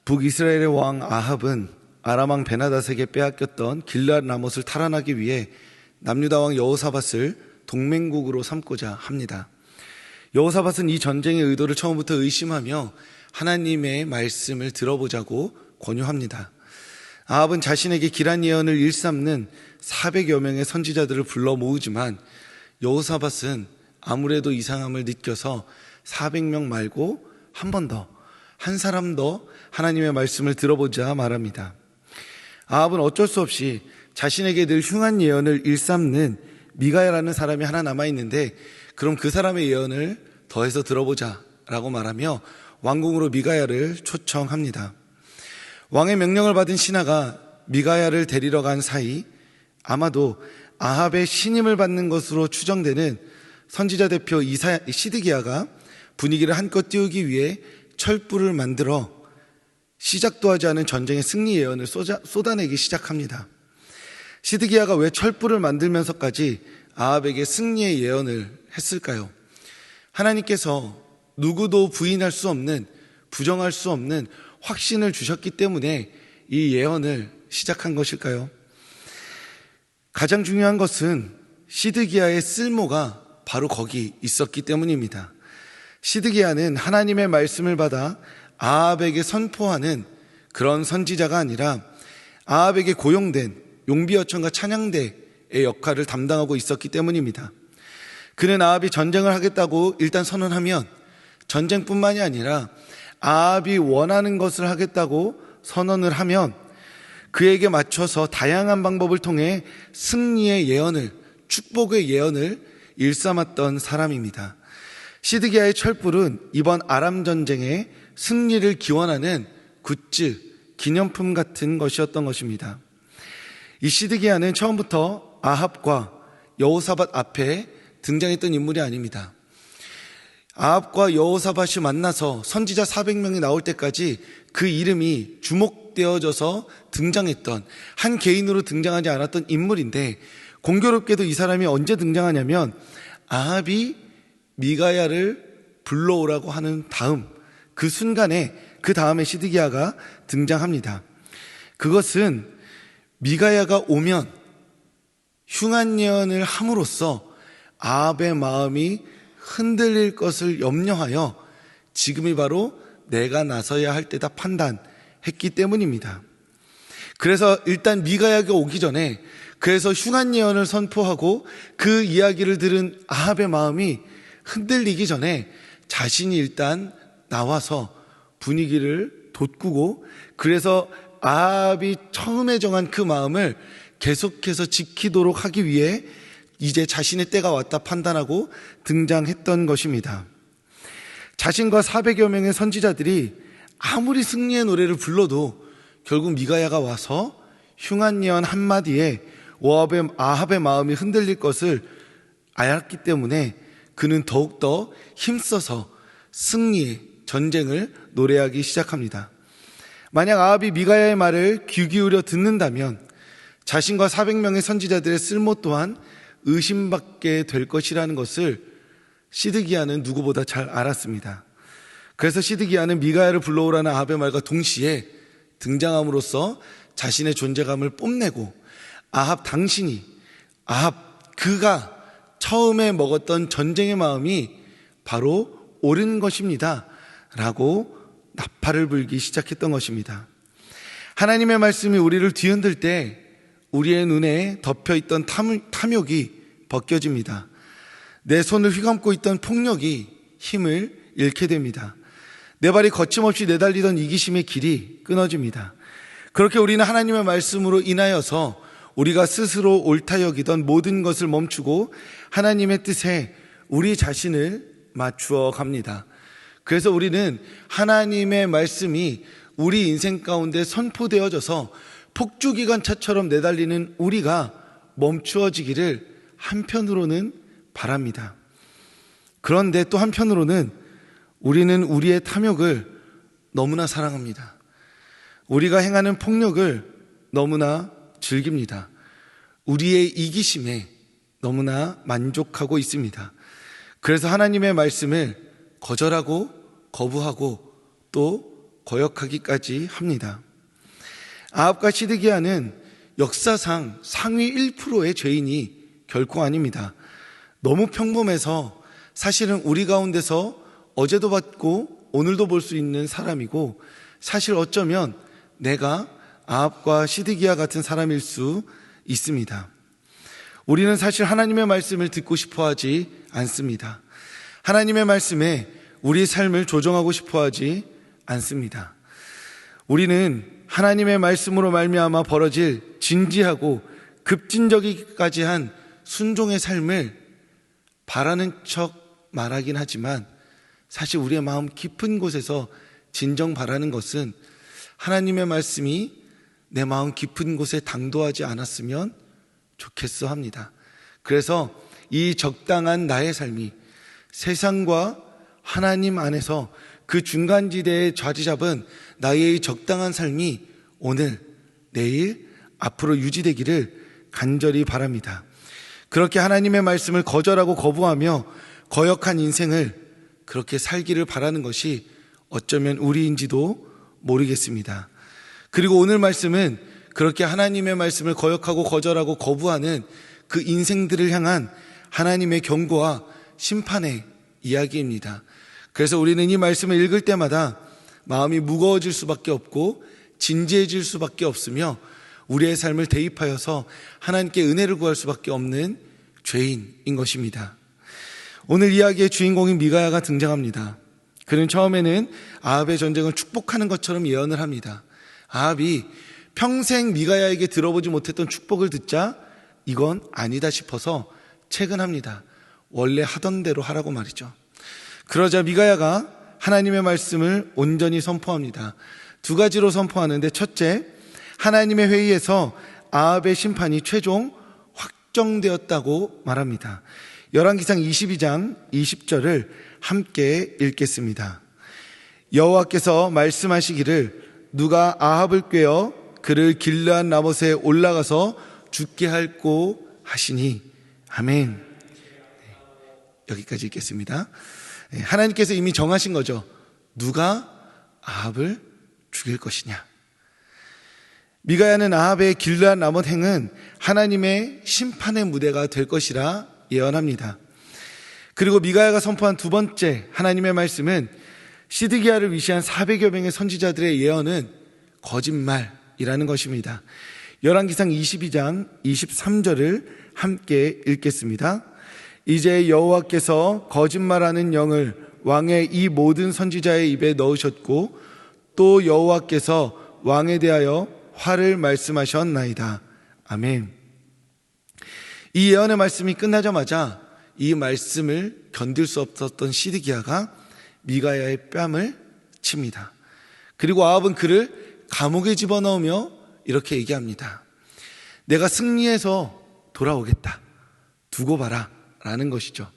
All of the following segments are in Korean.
북이스라엘의 왕 아합은 아람 왕 베나닷에게 빼앗겼던 길르앗 라못을 탈환하기 위해 남유다 왕 여호사밧을 동맹국으로 삼고자 합니다. 여호사밧은 이 전쟁의 의도를 처음부터 의심하며 하나님의 말씀을 들어보자고 권유합니다. 아합은 자신에게 기란 예언을 일삼는 400여 명의 선지자들을 불러 모으지만 여호사밧은 아무래도 이상함을 느껴서 400명 말고 한 사람 더 하나님의 말씀을 들어보자 말합니다. 아합은 어쩔 수 없이 자신에게 늘 흉한 예언을 일삼는 미가야라는 사람이 하나 남아있는데 그럼 그 사람의 예언을 더해서 들어보자 라고 말하며 왕궁으로 미가야를 초청합니다. 왕의 명령을 받은 신하가 미가야를 데리러 간 사이 아마도 아합의 신임을 받는 것으로 추정되는 선지자 대표 시드기야가 분위기를 한껏 띄우기 위해 철불을 만들어 시작도 하지 않은 전쟁의 승리 예언을 쏟아내기 시작합니다. 시드기야가 왜 철불을 만들면서까지 아합에게 승리의 예언을 했을까요? 하나님께서 누구도 부인할 수 없는, 부정할 수 없는 확신을 주셨기 때문에 이 예언을 시작한 것일까요? 가장 중요한 것은 시드기야의 쓸모가 바로 거기 있었기 때문입니다. 시드기야는 하나님의 말씀을 받아 아합에게 선포하는 그런 선지자가 아니라 아합에게 고용된 용비어천과 찬양대의 역할을 담당하고 있었기 때문입니다. 그는 아합이 전쟁을 하겠다고 일단 선언하면 전쟁뿐만이 아니라 아합이 원하는 것을 하겠다고 선언을 하면 그에게 맞춰서 다양한 방법을 통해 승리의 예언을, 축복의 예언을 일삼았던 사람입니다. 시드기야의 철불은 이번 아람 전쟁의 승리를 기원하는 굿즈, 기념품 같은 것이었던 것입니다. 이 시드기야는 처음부터 아합과 여호사밧 앞에 등장했던 인물이 아닙니다. 아합과 여호사밧이 만나서 선지자 400명이 나올 때까지 그 이름이 주목되어져서 등장했던, 한 개인으로 등장하지 않았던 인물인데, 공교롭게도 이 사람이 언제 등장하냐면 아합이 미가야를 불러오라고 하는 다음, 그 순간에 그 다음에 시드기야가 등장합니다. 그것은 미가야가 오면 흉한 예언을 함으로써 아합의 마음이 흔들릴 것을 염려하여 지금이 바로 내가 나서야 할 때다 판단했기 때문입니다. 그래서 일단 미가야가 오기 전에, 그래서 흉한 예언을 선포하고 그 이야기를 들은 아합의 마음이 흔들리기 전에 자신이 일단 나와서 분위기를 돋구고, 그래서 아합이 처음에 정한 그 마음을 계속해서 지키도록 하기 위해 이제 자신의 때가 왔다 판단하고 등장했던 것입니다. 자신과 400여 명의 선지자들이 아무리 승리의 노래를 불러도 결국 미가야가 와서 흉한 예언 한마디에 아합의 마음이 흔들릴 것을 알았기 때문에 그는 더욱더 힘써서 승리의 전쟁을 노래하기 시작합니다. 만약 아합이 미가야의 말을 귀 기울여 듣는다면 자신과 400명의 선지자들의 쓸모 또한 의심받게 될 것이라는 것을 시드기야는 누구보다 잘 알았습니다. 그래서 시드기야는 미가야를 불러오라는 아합의 말과 동시에 등장함으로써 자신의 존재감을 뽐내고 그가 처음에 먹었던 전쟁의 마음이 바로 옳은 것입니다 라고 나팔을 불기 시작했던 것입니다. 하나님의 말씀이 우리를 뒤흔들 때 우리의 눈에 덮여있던 탐욕이 벗겨집니다. 내 손을 휘감고 있던 폭력이 힘을 잃게 됩니다. 내 발이 거침없이 내달리던 이기심의 길이 끊어집니다. 그렇게 우리는 하나님의 말씀으로 인하여서 우리가 스스로 옳다 여기던 모든 것을 멈추고 하나님의 뜻에 우리 자신을 맞추어 갑니다. 그래서 우리는 하나님의 말씀이 우리 인생 가운데 선포되어져서 폭주기관차처럼 내달리는 우리가 멈추어지기를 한편으로는 바랍니다. 그런데 또 한편으로는 우리는 우리의 탐욕을 너무나 사랑합니다. 우리가 행하는 폭력을 너무나 즐깁니다. 우리의 이기심에 너무나 만족하고 있습니다. 그래서 하나님의 말씀을 거절하고 거부하고 또 거역하기까지 합니다. 아합과 시드기야는 역사상 상위 1%의 죄인이 결코 아닙니다. 너무 평범해서 사실은 우리 가운데서 어제도 봤고 오늘도 볼 수 있는 사람이고, 사실 어쩌면 내가 아합과 시드기야 같은 사람일 수 있습니다. 우리는 사실 하나님의 말씀을 듣고 싶어 하지 않습니다. 하나님의 말씀에 우리 삶을 조정하고 싶어 하지 않습니다. 우리는 하나님의 말씀으로 말미암아 벌어질 진지하고 급진적이기까지 한 순종의 삶을 바라는 척 말하긴 하지만, 사실 우리의 마음 깊은 곳에서 진정 바라는 것은 하나님의 말씀이 내 마음 깊은 곳에 당도하지 않았으면 좋겠어 합니다. 그래서 이 적당한 나의 삶이 세상과 하나님 안에서 그 중간지대에 자리 잡은 나의 적당한 삶이 오늘, 내일, 앞으로 유지되기를 간절히 바랍니다. 그렇게 하나님의 말씀을 거절하고 거부하며 거역한 인생을 그렇게 살기를 바라는 것이 어쩌면 우리인지도 모르겠습니다. 그리고 오늘 말씀은 그렇게 하나님의 말씀을 거역하고 거절하고 거부하는 그 인생들을 향한 하나님의 경고와 심판의 이야기입니다. 그래서 우리는 이 말씀을 읽을 때마다 마음이 무거워질 수밖에 없고 진지해질 수밖에 없으며 우리의 삶을 대입하여서 하나님께 은혜를 구할 수밖에 없는 죄인인 것입니다. 오늘 이야기의 주인공인 미가야가 등장합니다. 그는 처음에는 아합의 전쟁을 축복하는 것처럼 예언을 합니다. 아합이 평생 미가야에게 들어보지 못했던 축복을 듣자 이건 아니다 싶어서 채근합니다. 원래 하던 대로 하라고 말이죠. 그러자 미가야가 하나님의 말씀을 온전히 선포합니다. 두 가지로 선포하는데, 첫째, 하나님의 회의에서 아합의 심판이 최종 확정되었다고 말합니다. 열왕기상 22장 20절을 함께 읽겠습니다. 여호와께서 말씀하시기를 누가 아합을 꾀어 그를 길르앗 라못에 올라가서 죽게 할꼬 하시니. 아멘. 여기까지 읽겠습니다. 하나님께서 이미 정하신 거죠. 누가 아합을 죽일 것이냐. 미가야는 아합의 길르앗 라못 행은 하나님의 심판의 무대가 될 것이라 예언합니다. 그리고 미가야가 선포한 두 번째 하나님의 말씀은 시드기야를 위시한 400여 명의 선지자들의 예언은 거짓말이라는 것입니다. 열왕기상 22장 23절을 함께 읽겠습니다. 이제 여호와께서 거짓말하는 영을 왕의 이 모든 선지자의 입에 넣으셨고 또 여호와께서 왕에 대하여 화를 말씀하셨나이다. 아멘. 이 예언의 말씀이 끝나자마자 이 말씀을 견딜 수 없었던 시드기야가 미가야의 뺨을 칩니다. 그리고 아합은 그를 감옥에 집어넣으며 이렇게 얘기합니다. 내가 승리해서 돌아오겠다. 두고 봐라. 라는 것이죠.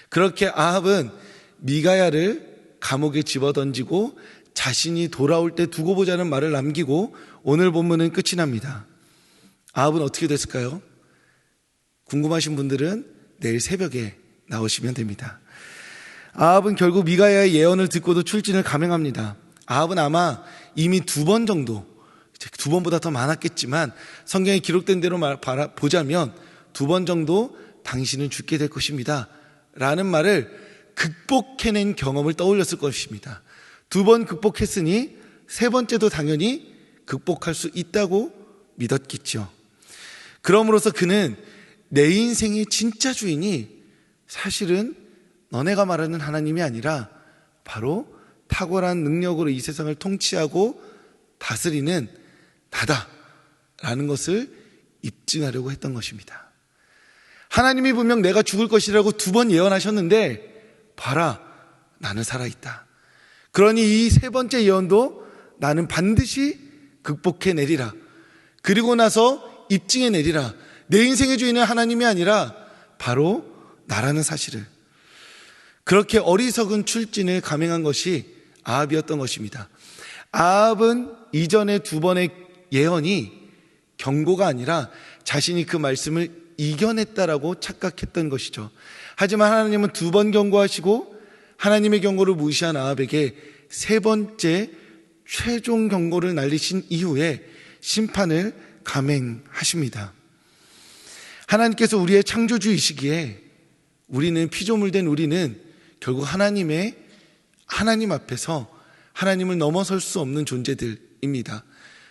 그렇게 아합은 미가야를 감옥에 집어던지고 자신이 돌아올 때 두고 보자는 말을 남기고 오늘 본문은 끝이 납니다. 아합은 어떻게 됐을까요? 궁금하신 분들은 내일 새벽에 나오시면 됩니다. 아합은 결국 미가야의 예언을 듣고도 출진을 감행합니다. 아합은 아마 이미 두 번 정도, 두 번보다 더 많았겠지만 성경에 기록된 대로 보자면 두 번 정도 당신은 죽게 될 것입니다 라는 말을 극복해낸 경험을 떠올렸을 것입니다. 두 번 극복했으니 세 번째도 당연히 극복할 수 있다고 믿었겠죠. 그럼으로써 그는 내 인생의 진짜 주인이 사실은 너네가 말하는 하나님이 아니라 바로 탁월한 능력으로 이 세상을 통치하고 다스리는 나다라는 것을 입증하려고 했던 것입니다. 하나님이 분명 내가 죽을 것이라고 두 번 예언하셨는데 봐라, 나는 살아있다. 그러니 이 세 번째 예언도 나는 반드시 극복해내리라. 그리고 나서 입증해내리라. 내 인생의 주인은 하나님이 아니라 바로 나라는 사실을. 그렇게 어리석은 출진을 감행한 것이 아합이었던 것입니다. 아합은 이전의 두 번의 예언이 경고가 아니라 자신이 그 말씀을 이겨냈다라고 착각했던 것이죠. 하지만 하나님은 두 번 경고하시고 하나님의 경고를 무시한 아합에게 세 번째 최종 경고를 날리신 이후에 심판을 감행하십니다. 하나님께서 우리의 창조주이시기에 우리는 피조물된 우리는 결국 하나님 앞에서 하나님을 넘어설 수 없는 존재들입니다.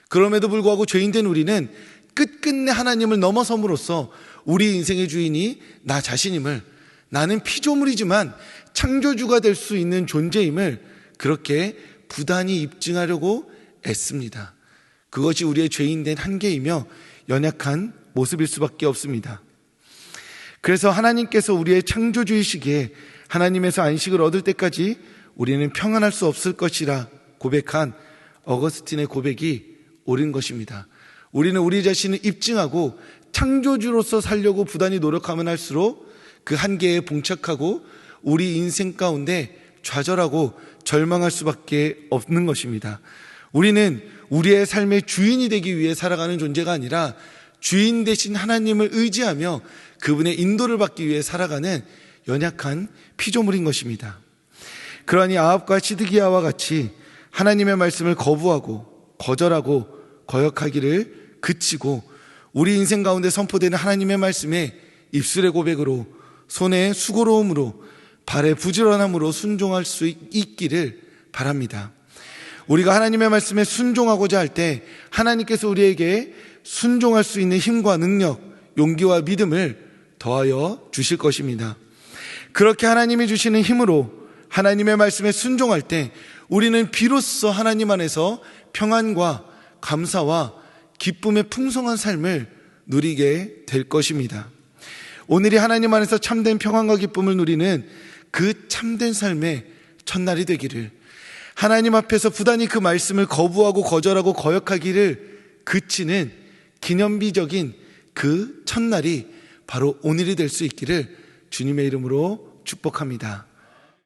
그럼에도 불구하고 죄인된 우리는 끝끝내 하나님을 넘어섬으로써 우리 인생의 주인이 나 자신임을, 나는 피조물이지만 창조주가 될 수 있는 존재임을 그렇게 부단히 입증하려고 애씁니다. 그것이 우리의 죄인된 한계이며 연약한 모습일 수밖에 없습니다. 그래서 하나님께서 우리의 창조주이시기에 하나님에서 안식을 얻을 때까지 우리는 평안할 수 없을 것이라 고백한 어거스틴의 고백이 옳은 것입니다. 우리는 우리 자신을 입증하고 창조주로서 살려고 부단히 노력하면 할수록 그 한계에 봉착하고 우리 인생 가운데 좌절하고 절망할 수밖에 없는 것입니다. 우리는 우리의 삶의 주인이 되기 위해 살아가는 존재가 아니라 주인 되신 하나님을 의지하며 그분의 인도를 받기 위해 살아가는 연약한 피조물인 것입니다. 그러니 아합과 시드기야와 같이 하나님의 말씀을 거부하고 거절하고 거역하기를 그치고 우리 인생 가운데 선포되는 하나님의 말씀에 입술의 고백으로, 손의 수고로움으로, 발의 부지런함으로 순종할 수 있기를 바랍니다. 우리가 하나님의 말씀에 순종하고자 할 때 하나님께서 우리에게 순종할 수 있는 힘과 능력, 용기와 믿음을 더하여 주실 것입니다. 그렇게 하나님이 주시는 힘으로 하나님의 말씀에 순종할 때 우리는 비로소 하나님 안에서 평안과 감사와 기쁨의 풍성한 삶을 누리게 될 것입니다. 오늘이 하나님 안에서 참된 평안과 기쁨을 누리는 그 참된 삶의 첫날이 되기를, 하나님 앞에서 부단히 그 말씀을 거부하고 거절하고 거역하기를 그치는 기념비적인 그 첫날이 바로 오늘이 될 수 있기를 주님의 이름으로 축복합니다.